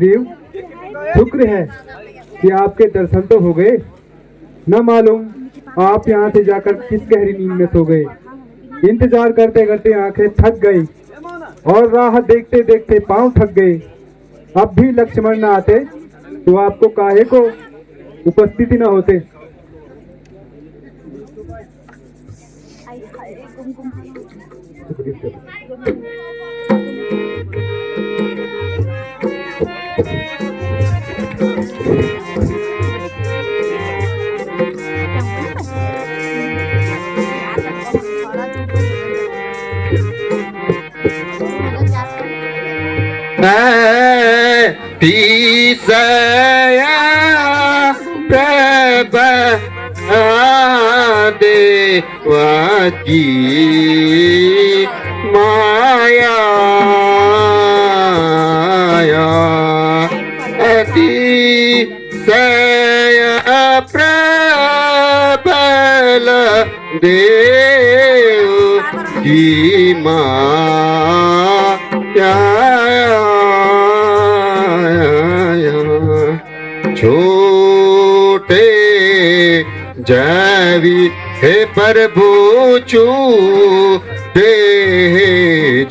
सुग्रीव, शुक्र है कि आपके दर्शन तो हो गए। न मालूम आप यहाँ से जाकर किस गहरी नींद में सो गए। इंतजार करते करते आंखें थक गई और राह देखते देखते पांव थक गए। अब भी लक्ष्मण न आते तो आपको काहे को उपस्थिति न होते। तीसया प्रभ देवाची माया तीसया प्रबल देव की माया छोटे जैवी हे प्रभु छूटे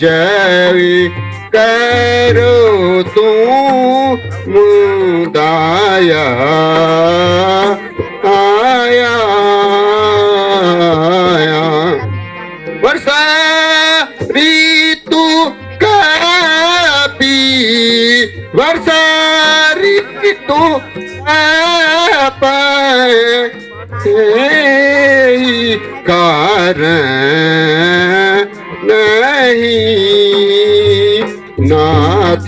जैवी करो तू मुदाया आया वर्षा ऋतु कपी वर्षा ऋतु कारण नहीं नाथ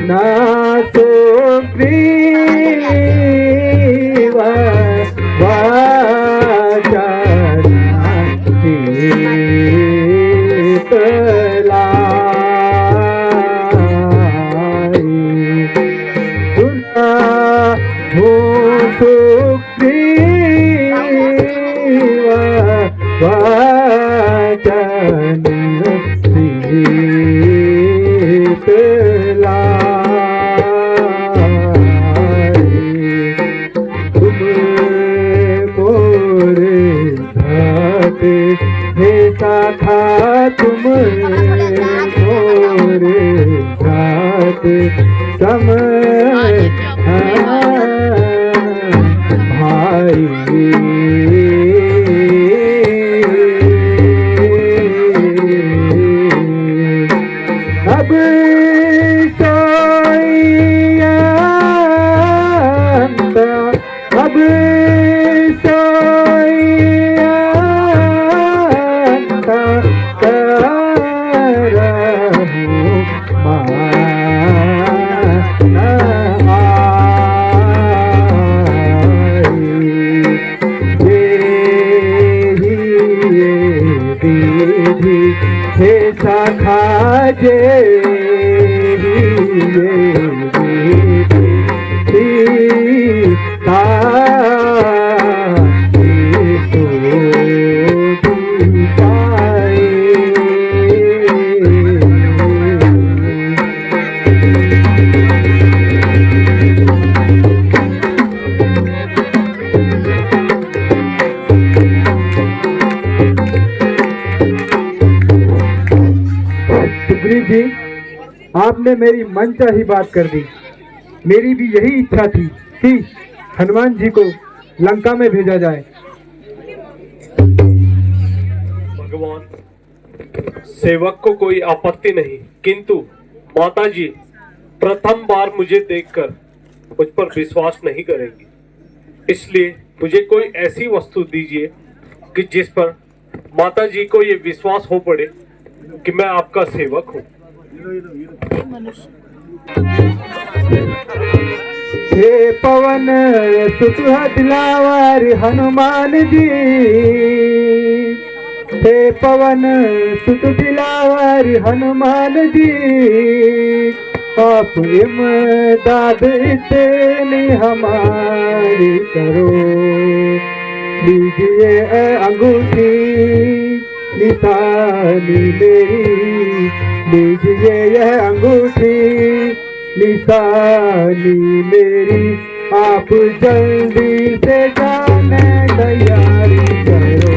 ना सुग्रीव वचन शीतलाई सुना हो सुग्रीव वचन हे साखा तुम मोरे साथ समय भाई अब अब हे सखा जे सुग्रीव जी, आपने मेरी मनचाही बात कर दी। मेरी भी यही इच्छा थी कि हनुमान जी को लंका में भेजा जाए। भगवान, सेवक को कोई आपत्ति नहीं, किंतु माता जी प्रथम बार मुझे देखकर मुझ पर विश्वास नहीं करेंगी। इसलिए मुझे कोई ऐसी वस्तु दीजिए कि जिस पर माता जी को ये विश्वास हो पड़े कि मैं आपका सेवक हूँ। हे पवन सुत दिलावर हनुमान जी, हे पवन सुत दिलावर हनुमान जी, आप इमदाद इतनी हमारी करो। लीजिए अंगूठी निशानी मेरी, लीजिए यह अंगूठी निशानी मेरी, आप जल्दी से जाने तैयारी करो।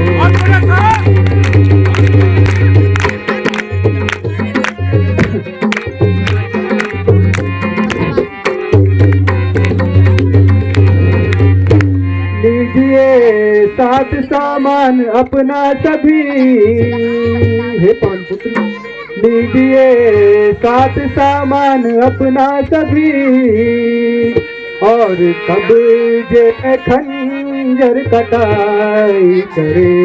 लीजिए साथ सामान अपना सभी, हे पवन पुत्र, लीजिए साथ सामान अपना सभी, और कब्जे पे खंजर कटाई करे।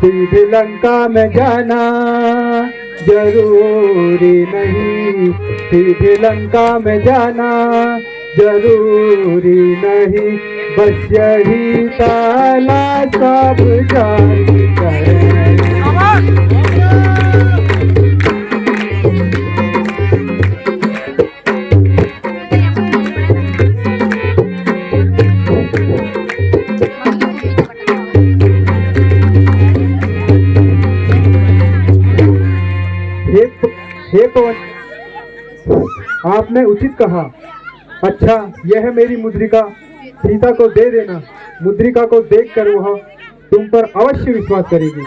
सीधे लंका में जाना जरूरी नहीं, सीधे लंका में जाना जरूरी नहीं, बस यही ताला सब जारी करें। हे पवन, आपने उचित कहा। अच्छा, यह मेरी मुद्रिका सीता को दे देना। मुद्रिका को देखकर वह तुम पर अवश्य विश्वास करेगी।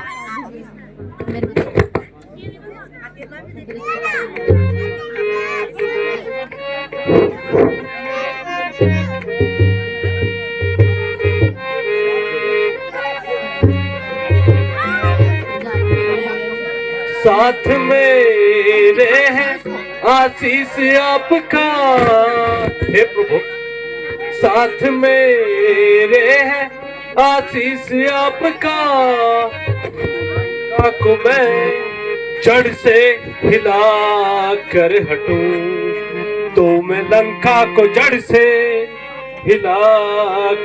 साथ मेरे है आशीष आपका, हे प्रभु साथ मेरे है आशीष आपका, को मैं जड़ से हिला कर हटूं, तो मैं लंका को जड़ से हिला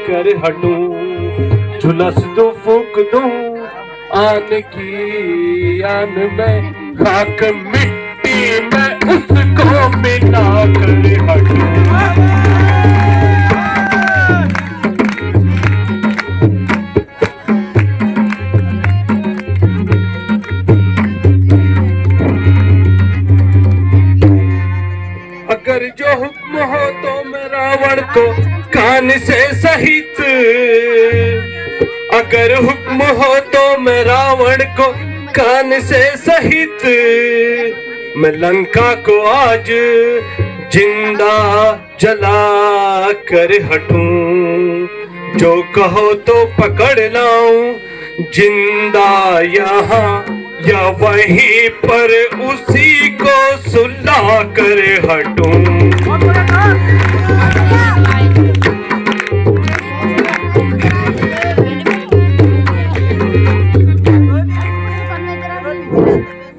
कर हटूं। झुलस दूं फूक दूं आन की आन में, खाक मिट्टी में उसको मिला कर हटूं। अगर जो हुक्म हो तो मैं रावण को कान से सहित, अगर हुक्म हो तो मैं रावण को कान से सहित, मैं लंका को आज जिंदा जला कर हटूं। जो कहो तो पकड़ लाऊं जिंदा यहाँ या वहीं पर उसी को सुला कर हटूं।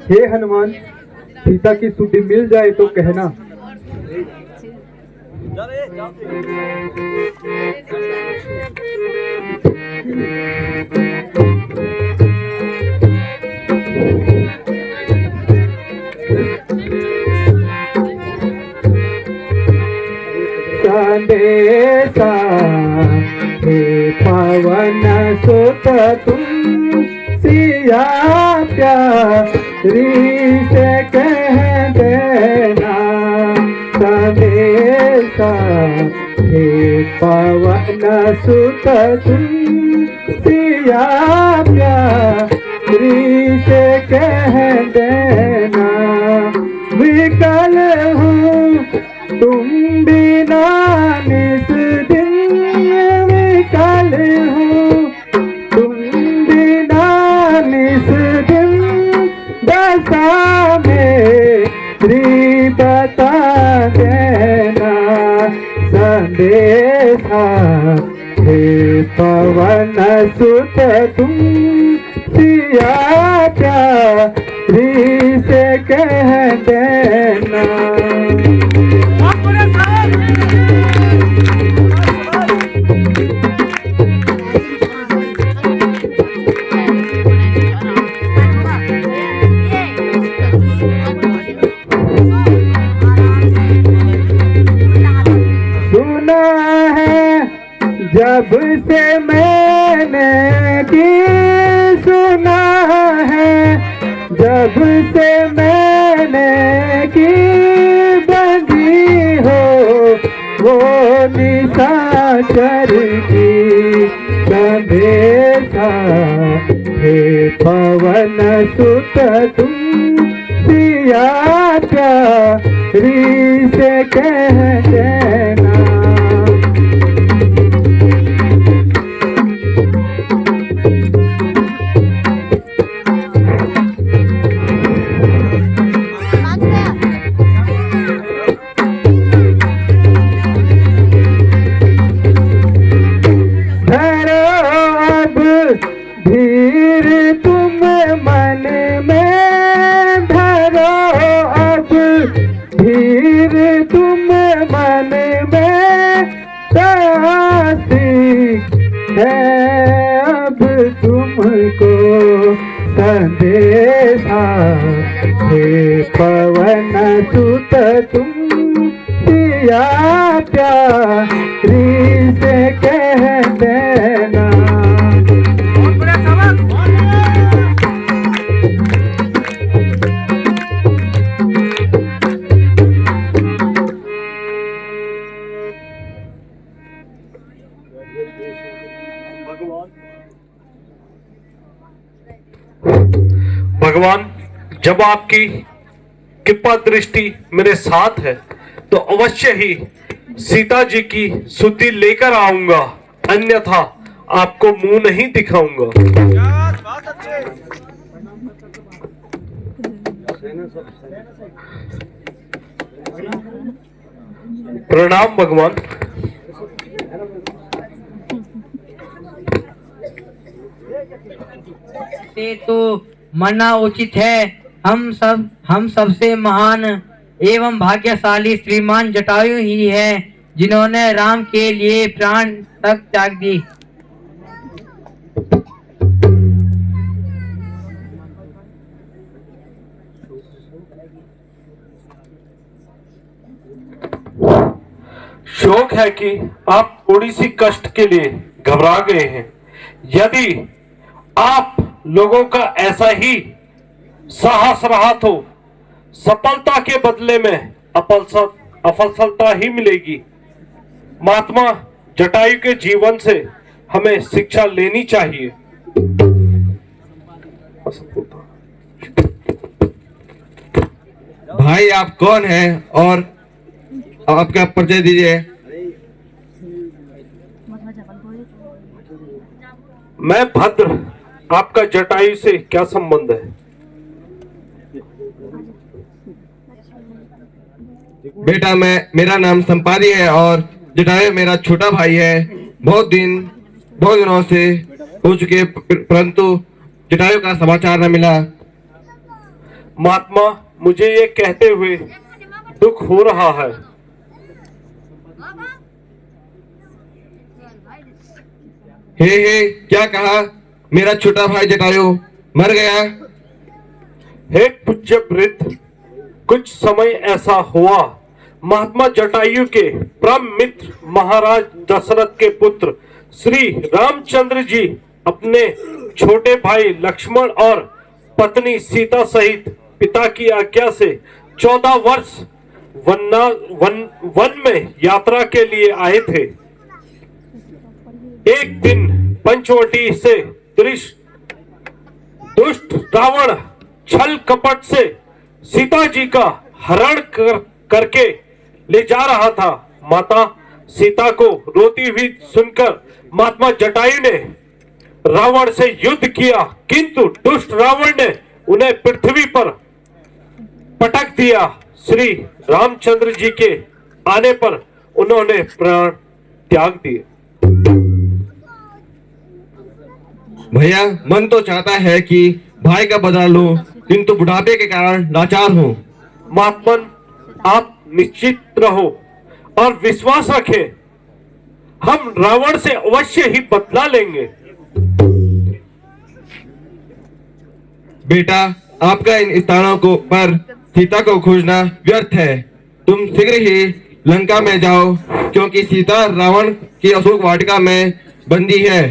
हे हनुमान, सीता की सुधि मिल जाए तो कहना। संदेशा हे पवन सुत तुम सिया प्यारी से कह देना। संदेशा हे पवन सुत तुम सिया प्यारी से कह देना। विकल हूँ तुम बिना निस दिन, विकल हूँ तुम बिना निस दिन, दशा मेरी बता देना। संदेशा हे पवन सुत तुम सिया प्यारी से कह देना। जब से मैंने की सुना है, जब से मैंने की बंधी हो वो निशाचर की संदेशा। हे पवन सुत तुम सिया प्यारी से कह देना। धीर तुम मन में धरो, अब धीर तुम मन में सासिक है अब तुमको संदेशा। हे पवन सुत तुम सिया प्यारी से कह देना। भगवान, जब आपकी कृपा दृष्टि मेरे साथ है तो अवश्य ही सीता जी की सुधि लेकर आऊंगा, अन्यथा आपको मुंह नहीं दिखाऊंगा। प्रणाम भगवान। ते तो मरना उचित है। हम सबसे महान एवं भाग्यशाली श्रीमान जटायु ही है जिन्होंने राम के लिए प्राण तक त्याग दी। शोक है कि आप थोड़ी सी कष्ट के लिए घबरा गए हैं। यदि आप लोगों का ऐसा ही साहस रहा तो सफलता के बदले में असफलता ही मिलेगी। महात्मा जटायु के जीवन से हमें शिक्षा लेनी चाहिए। भाई आप कौन हैं और आपका परिचय दीजिए। मैं भद्र, आपका जटायु से क्या संबंध है? बेटा मेरा नाम संपादी है और जटायु मेरा छोटा भाई है। बहुत दिनों से हो चुके परंतु जटायु का समाचार न मिला। महात्मा, मुझे ये कहते हुए दुख हो रहा है। हे क्या कहा? मेरा छोटा भाई जटायु मर गया? हे पूज्य वृद्ध, कुछ समय ऐसा हुआ, महात्मा जटायु के परम मित्र महाराज दशरथ के पुत्र श्री रामचंद्र जी अपने छोटे भाई लक्ष्मण और पत्नी सीता सहित पिता की आज्ञा से 14 वर्ष वन में यात्रा के लिए आए थे। एक दिन पंचवटी से दुष्ट रावण छल कपट से सीता जी का हरण करके ले जा रहा था। माता सीता को रोती हुई सुनकर महात्मा जटायु ने रावण से युद्ध किया, किंतु दुष्ट रावण ने उन्हें पृथ्वी पर पटक दिया। श्री रामचंद्र जी के आने पर उन्होंने प्राण त्याग दिए। भैया, मन तो चाहता है कि भाई का बदला लूं, किंतु बुढ़ापे के कारण लाचार हूँ। महात्मन, आप निश्चित रहो और विश्वास रखें, हम रावण से अवश्य ही बदला लेंगे। बेटा, आपका इन स्थानों को पर सीता को खोजना व्यर्थ है। तुम शीघ्र ही लंका में जाओ, क्योंकि सीता रावण की अशोक वाटिका में बंदी है।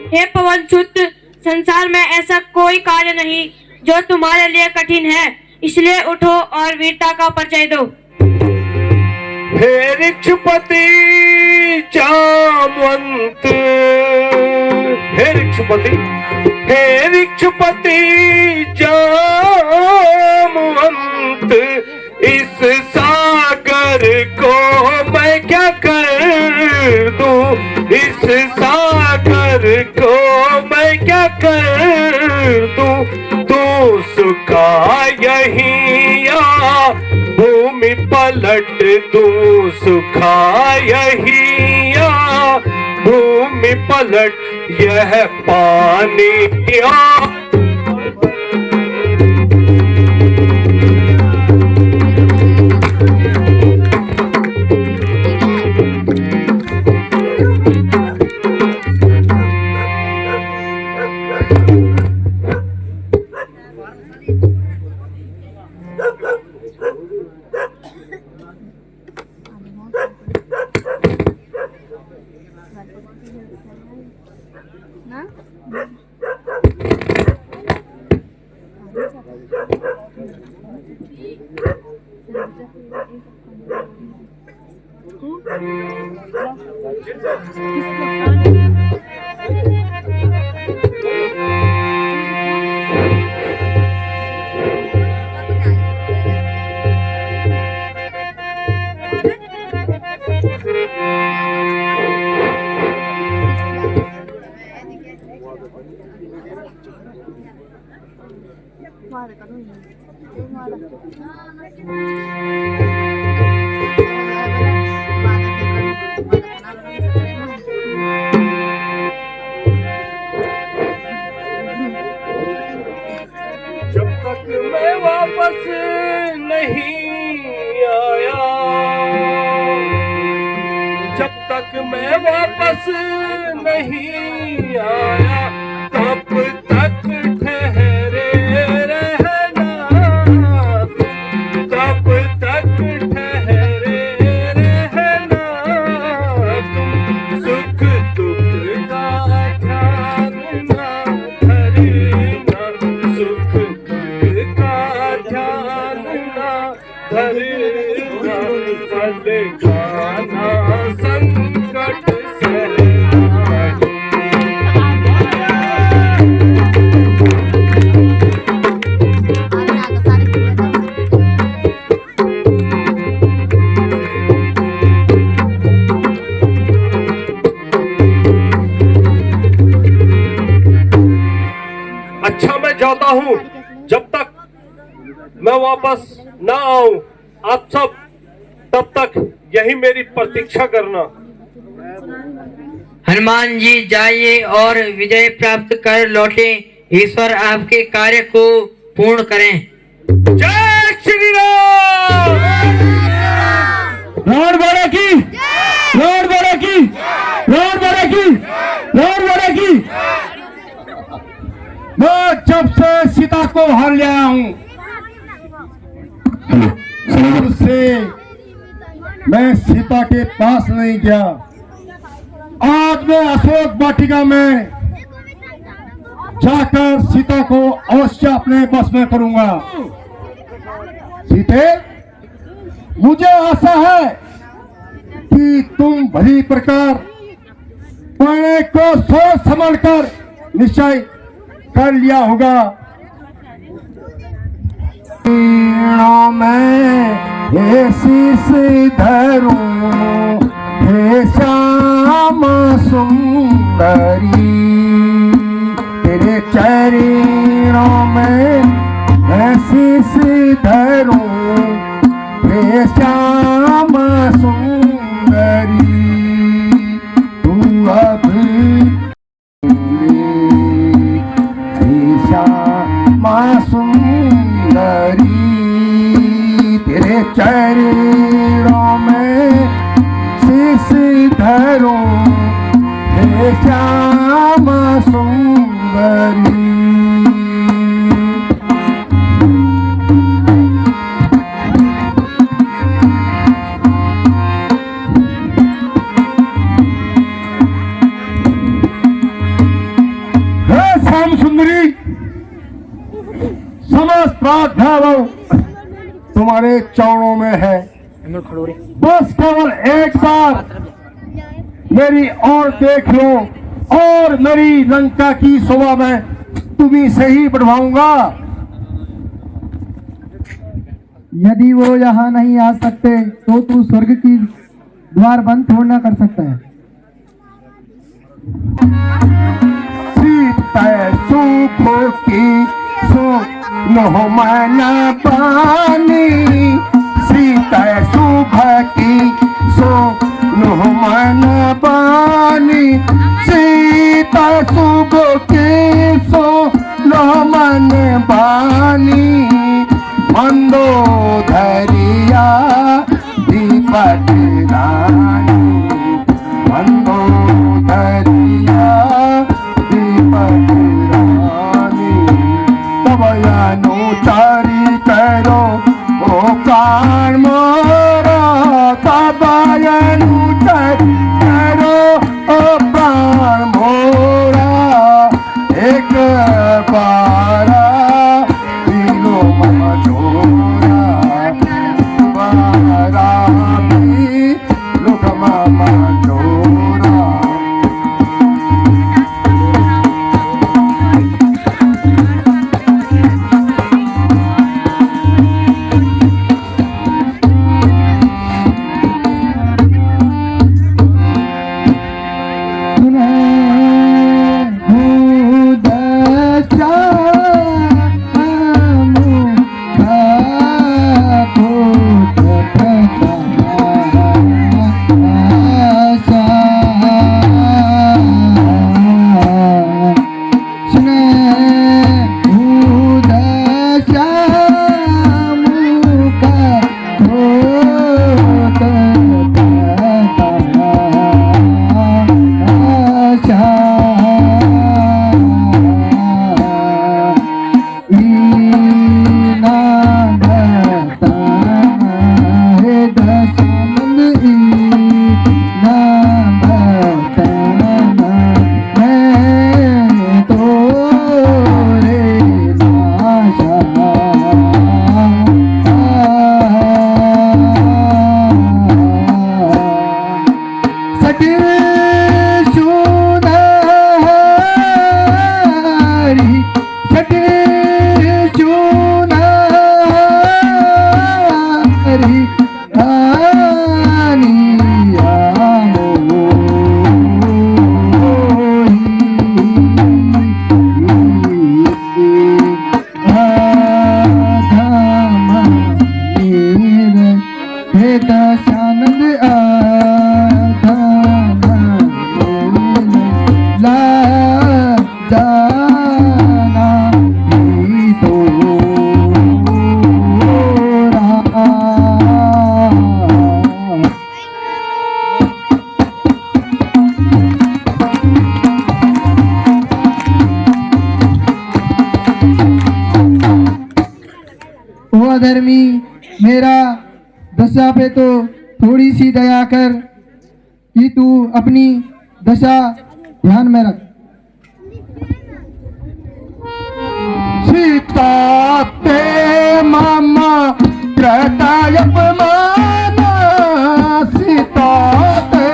हे पवनसुत, संसार में ऐसा कोई कार्य नहीं जो तुम्हारे लिए कठिन है, इसलिए उठो और वीरता का परिचय दो। हे ऋक्षपति जामवंत, हे ऋक्षपति, हे ऋक्षपति जामवंत, इस सागर को मैं क्या कर दूं, इस सागर को मैं क्या कर दूं, तू सुखा यहीं या भूमि पलट दूं, सुखा यहीं या भूमि पलट, यह पानी या जब तक मैं वापस नहीं आया, जब तक मैं वापस नहीं आया, तब तक ठहरे रहना, तब तक ठहरे रहना, तुम सुख दुख का ध्यान ना धरना, सुख दुख का ध्यान ना धरना, फल खाना संकट सहना। अच्छा मैं जाता हूँ, जब तक मैं वापस ना आऊं, आप सब तब तक यही मेरी प्रतीक्षा करना। हनुमान जी जाइए और विजय प्राप्त कर लौटे, ईश्वर आपके कार्य को पूर्ण करें। जय श्री राम। रावण वाला की, रावण वाला की, रावण वाला की, रावण वाला की। मैं जब से सीता को हार ले आया हूँ, तब से मैं सीता के पास नहीं गया। आज मैं अशोक वाटिका में जाकर सीता को अवश्य अपने बस में करूंगा। सीते, मुझे आशा है कि तुम भली प्रकार पढ़ने को सोच समझ कर निश्चय कर लिया होगा। मैं हे शीश धरूं, हे श्याम सुंदरी, तेरे चरणों में मैं शीश धरूं, हे श्याम सुंदरी, तू अब ऐसा तेरे चरणों में शीश धरूं हे श्याम सुंदरी। श्याम सुंदरी, समस्त प्रार्थना तुम्हारे चरणों में है। बस केवल एक बार मेरी ओर देख लो और मेरी लंका की शोभा मैं तुम्ही से ही बढ़वाऊंगा। यदि वो यहाँ नहीं आ सकते तो तू स्वर्ग की द्वार बंद थोड़ा ना कर सकता है। सीता सुख की सुनो मन पानी, सीता शुभ की सुनो मन पानी, सीता शुभ की सुनो मन पानी, मंदोदरिया दीपक रानी, मंदोदरिया दीपक रानी, तब अनुचारी करो ओ प्राण मोरा, तब अनुचारी करो ओ प्राण मोरा, एक बारा दिलो मजोरा, बारा दिलो मजोरा। धर्मी, मेरा दशा पे तो थोड़ी सी दया कर कि तू अपनी दशा ध्यान में रख। सीता ते मामा कृताय अपमान, सीता ते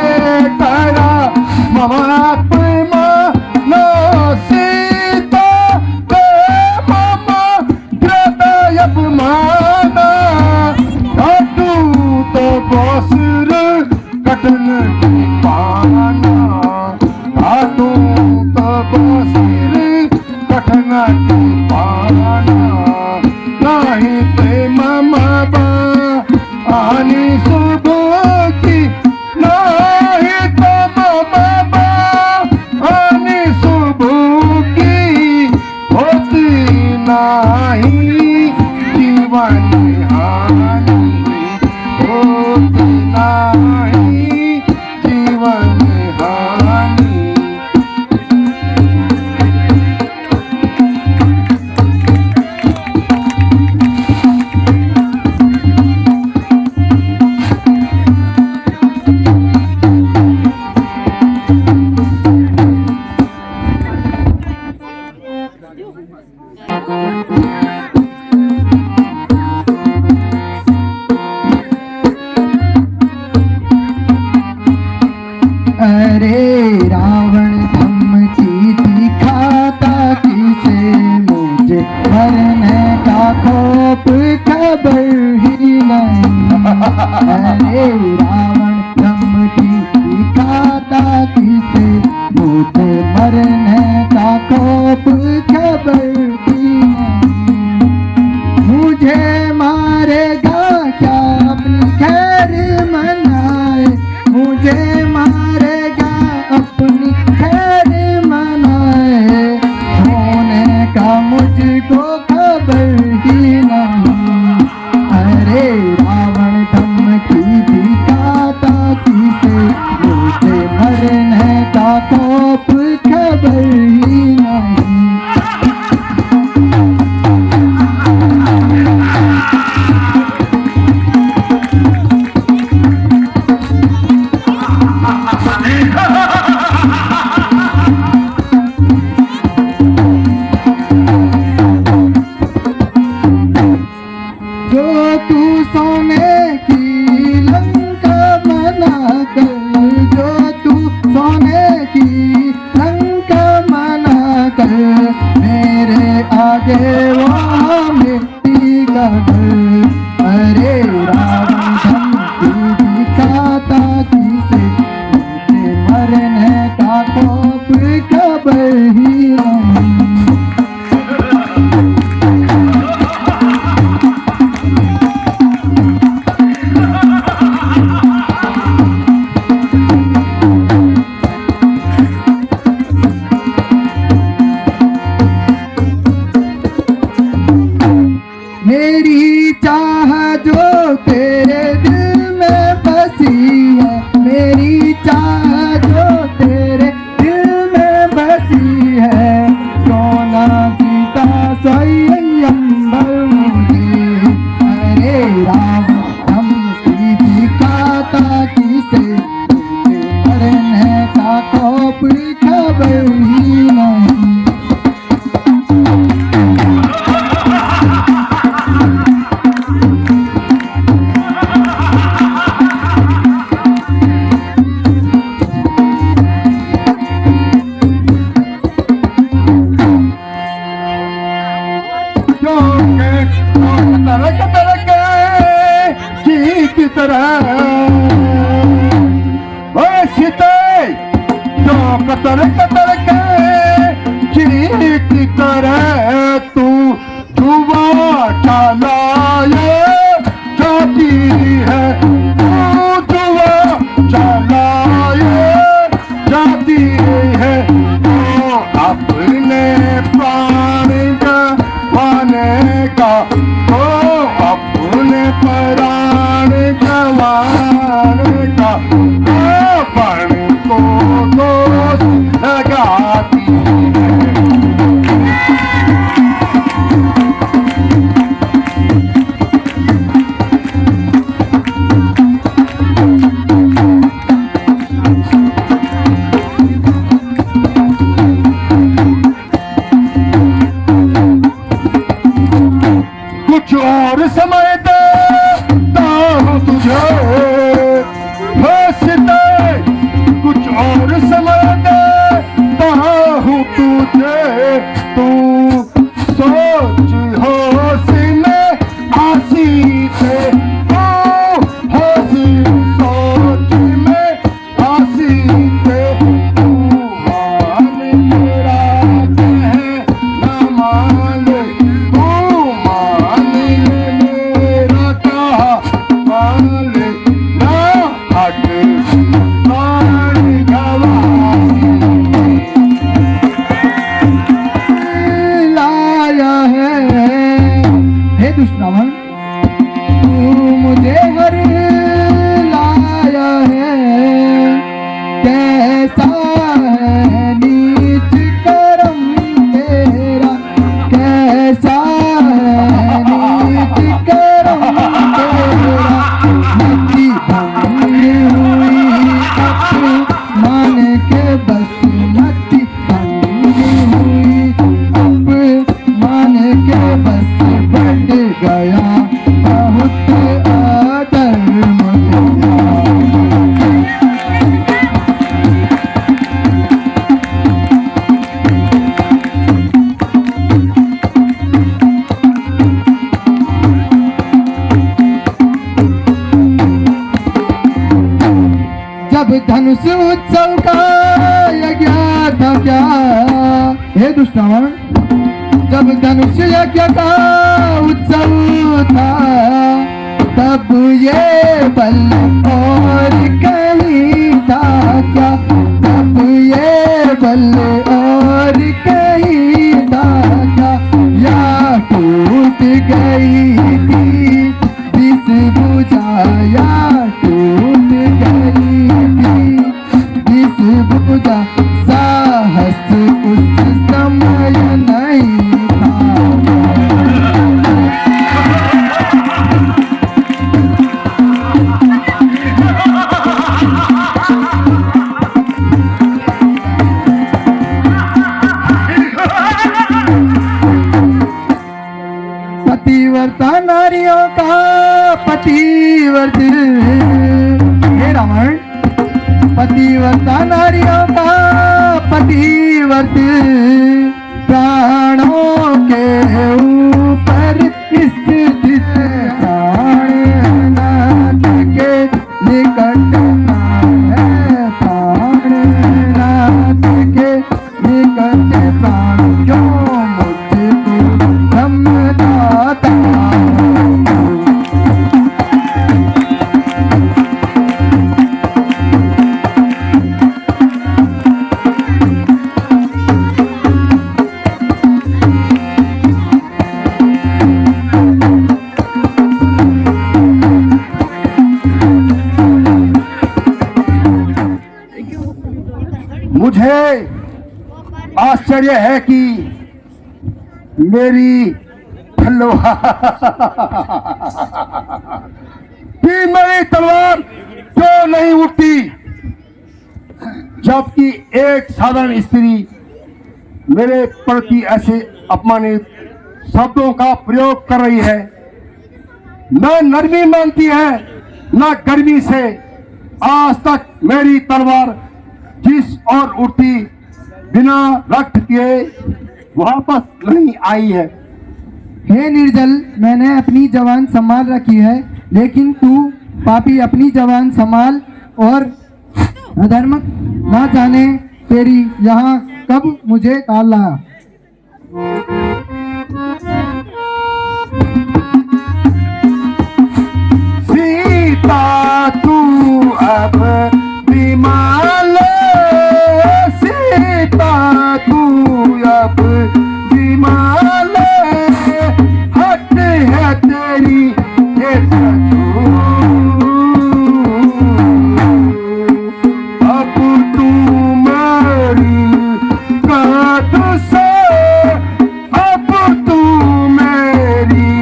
करा मामा अपमान, सीता ते मामा कृताय अपमान, तू तो बसुर कटन पाना, तू तो बसुर कटन पाना, नहीं ते मामा आनी सुबुकी, नहीं तो मामा आनी सुबुकी, होती नहीं जीवन हानि। अरे रावण ब्रह्म की दिखाता किसे, मुझे मरने का खौफ खबर भी नहीं। मुझे मारेगा क्या अपनी खैर मनाए, मुझे मारेगा अपनी खैर मनाए, होने का मुझको खबर ही नहीं। अरे रावण धमकी दिखाता किसे, मुझे मरने का खौफ खबर ही नहीं। जो तू सोने की लंका बना कर, जो तू सोने की लंका बना कर, मेरे आगे वहाँ मिट्टी का घर। अरे रावण धमकी दिखाता किसे, मुझे मरने का खौफ खबर ही नहीं। मेरी चाह जो तेरे दिल में बसी है, मेरी चाह जो तेरे दिल में बसी है, सोना सीता स्वयंवर मुझे। अरे रावण धमकी दिखाता किसे, मुझे मरने का खौफ खबर ही नहीं। की तरह सीते जो कतर कतर के जी की तरह तू जुआ चलाए जाती है, तू जुआ चलाए जाती है। तो अपने प्राण गंवाने का, तो अपने प्राण गंवाने का अपन को दोष लगाती है। कुछ और समय देता हूँ तुझे हंसते, कुछ और समय देता हूँ तुझे, तू सोच होशी में आसी थे, तू होशी सोच में आसी थे। तू मान मेरा कहना मान ले, तू मान ले मेरा कहा मान ले, ना हट प्राण गवासी लाया है। हे दुष्ट रावण, तू मुझे हर लाया है, कैसा है नीच कर्म तेरा, कैसा है नीच कर्म तेरा। मति भंग हुई अपमान के बस, मति भंग हुई अपमान के बस, बढ़ गया बहुत आदर जब धनुष उत्सव का यज्ञ था क्या, हे दुष्ट रावण, जब धनुष यज्ञ का उत्सव था तब ये बल और कहीं था क्या, तब ये बल और कहीं था क्या, या टूट गई थी विष भुजा, या टूट गई थी विष भुजा, साहस उस समय नहीं था। पतिव्रता नारियों का पतिव्रत, हे रावण, पतिव्रता नारियों का पतिव्रत, प्राणों के ऊपर स्थित, प्राणनाथ के निकट है, प्राणनाथ के निकट प्राण क्यों मुझको ब्रह्मदाता। मुझे आश्चर्य है कि मेरी मेरी तलवार क्यों नहीं उठती, जबकि एक साधारण स्त्री मेरे प्रति ऐसे अपमानित शब्दों का प्रयोग कर रही है। न नरमी मानती है न गर्मी से, आज तक मेरी तलवार जिस और उठती बिना रक्त किए वापस नहीं आई है। हे निर्जल, मैंने अपनी जवान संभाल रखी है, लेकिन तू पापी अपनी जवान संभाल और अधर्म ना जाने तेरी यहाँ कब मुझे काल लाया। सीता तू अब विमान, सीता तू अब विमान, हट है तेरी ये सचू, अब तू मेरी कद से, अब तू मेरी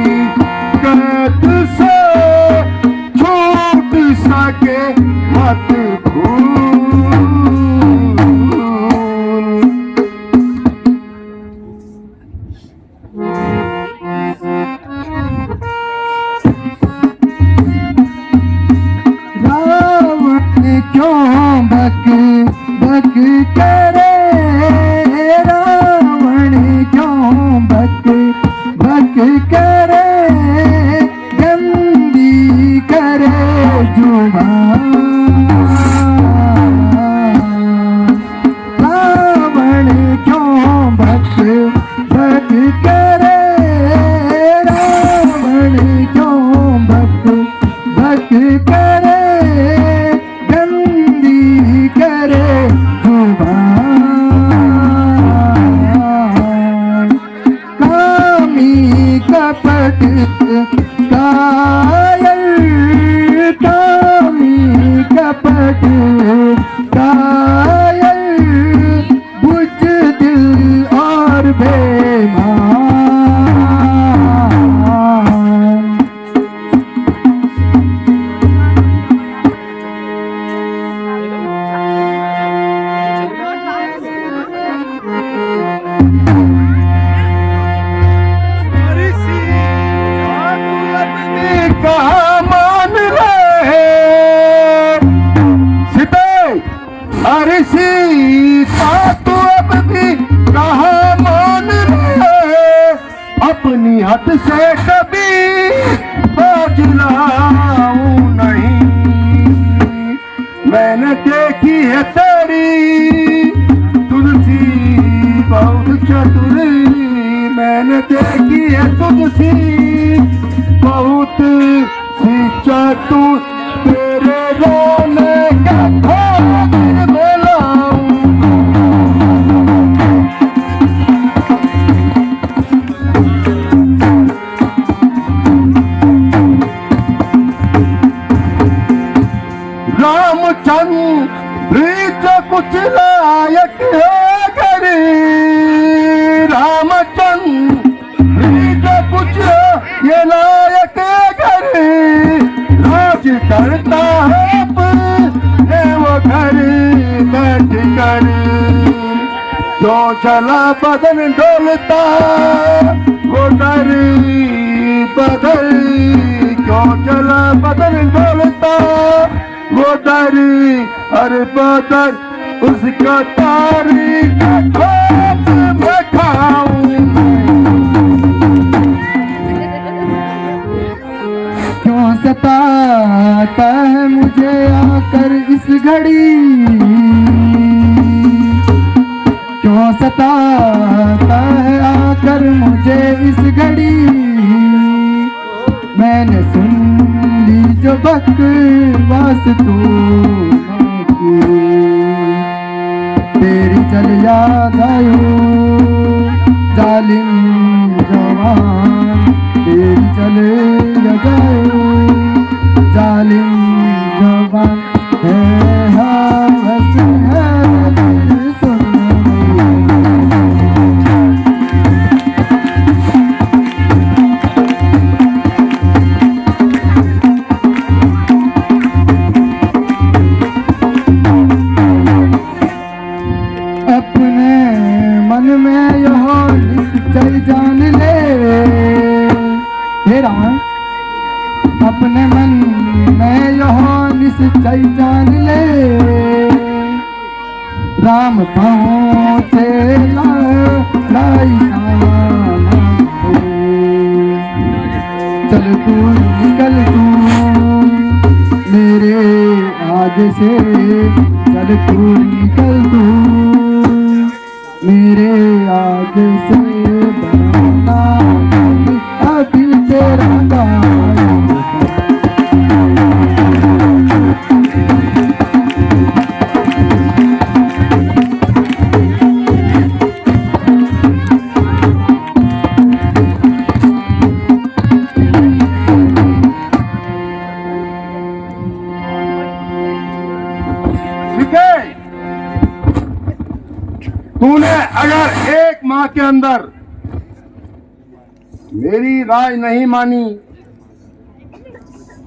कद से छूट सके मत भूल। रावण क्यों बक बक करे, रावण क्यों बक बक करे, गंदी करे जुबान, रावण क्यों बक बक करे, रावण क्यों बक बक करे, गंदी करे जुबान, कामी कपट कायल, कामी कपट कायल, बुझदिल और बेईमान। कहा मान रहे सीता चतुरी मैंने देखी है तुझसी, बहुत सी चतुर तेरे रोने का खातिर बोलाऊं। रामचंद्र जो कुछ लायक है करे, रामचंद्र जो कुछ ये लायक है करे, राज करता है वो घर बैठ कर, जो चला बदन डोलता वो डर बदल, क्यों चला बदन डोलता वो डर, अरे बदल उसका तारीख खोज मैं खाऊं। क्यों सताता है मुझे आकर इस घड़ी, क्यों सताता है आकर मुझे इस घड़ी, मैंने सुन ली जो बकवास तूने की, तेरी चल याद आयो जालिम जवान, तेरी चल याद आयो जालिम जवान, है हवस है दिल सुन। जान ले हे राम, अपने मन में यह निश्चय जान ले, राम पहुँचे लाई चल तू निकल तू मेरे आगे से, चल तू निकल तू मेरे आगे से, बनना अभी तेरा तूने अगर एक माह के अंदर मेरी राय नहीं मानी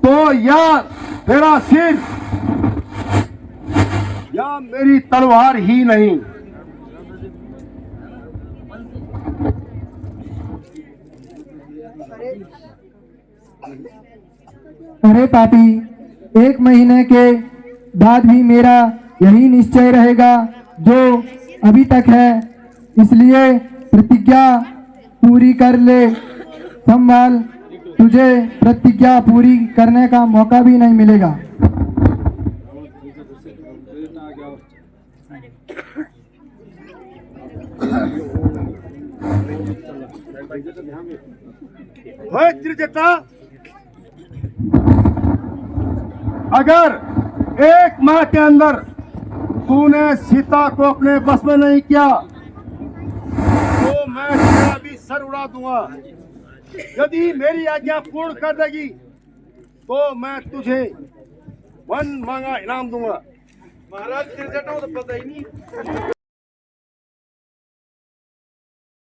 तो या तेरा सिर या मेरी तलवार ही नहीं। अरे पापी, 1 महीने के बाद भी मेरा यही निश्चय रहेगा जो अभी तक है, इसलिए प्रतिज्ञा पूरी कर ले। संभाल, तुझे प्रतिज्ञा पूरी करने का मौका भी नहीं मिलेगा। अगर 1 माह के अंदर तूने सीता को अपने बस में नहीं किया तो मैं तेरा भी सर उड़ा दूंगा। यदि मेरी आज्ञा पूर्ण कर देगी तो मैं तुझे मन मांगा इनाम दूंगा। महाराज तो पता ही नहीं।